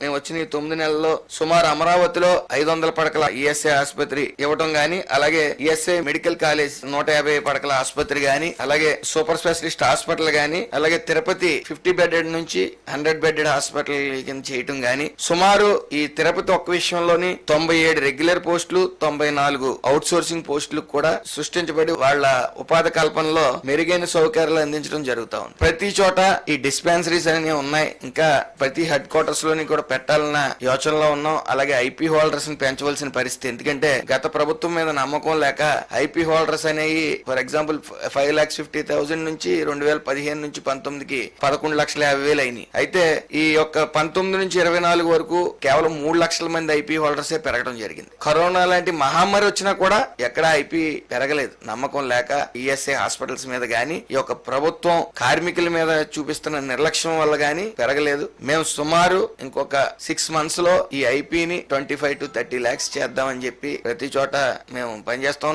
మేము వచ్చిన ఈ 9 నెలల్లో సుమారు అమరావతిలో 500 పడకల ఈఎస్ఐ ఆసుపత్రి ఇవ్వటం గాని, అలాగే ఈఎస్ఐ మెడికల్ కాలేజ్ 150 పడకల ఆసుపత్రి గాని, అలాగే సూపర్ స్పెషలిస్ట్ హాస్పిటల్ గాని, అలాగే తిరుపతి 50 బెడెడ్ నుంచి 100 బెడెడ్ హాస్పిటల్ కింద చేయటం గాని, సుమారు ఈ తిరుపతి ఒక్క విషయంలోని 97 రెగ్యులర్ పోస్టులు, 94 అవుట్ సోర్సింగ్ పోస్టులు కూడా సృష్టించబడి వాళ్ళ ఉపాధి కల్పనలో మెరుగైన సౌకర్యాలు అందించడం జరుగుతా ఉంది. ప్రతి చోట ఈ డిస్పెన్సరీస్ అనేవి ఉన్నాయి. ఇంకా ప్రతి హెడ్ క్వార్టర్స్ లోని కూడా పెట్టాలన్న యోచనలో ఉన్నాం. అలాగే ఐపీ హోల్డర్స్ ని పెంచవలసిన పరిస్థితి. ఎందుకంటే గత ప్రభుత్వం మీద నమ్మకం లేక ఐపీ హోల్డర్స్ అనేవి ఫర్ ఎగ్జాంపుల్ 5,50,000 నుంచి 2015 నుంచి 19కి 11,50,000 అయినాయి. అయితే ఈ యొక్క 19 నుంచి 24 వరకు కేవలం 3 లక్షల మంది ఐపీ హోల్డర్సే పెరగడం జరిగింది. కరోనా లాంటి మహమ్మారి వచ్చినా కూడా ఎక్కడ ఐపీ పెరగలేదు. నమ్మకం లేక ఈఎస్ఐ హాస్పిటల్స్ మీద గానీ, ఈ యొక్క ప్రభుత్వం కార్మికుల మీద చూపిస్తున్న నిర్లక్ష్యం వల్ల గానీ పెరగలేదు. మేము సుమారు ఇంకొక 6 months లో ఈ ఐపీని 25 to 30 lakhs చేద్దామని చెప్పి ప్రతి చోట మేము పనిచేస్తాం.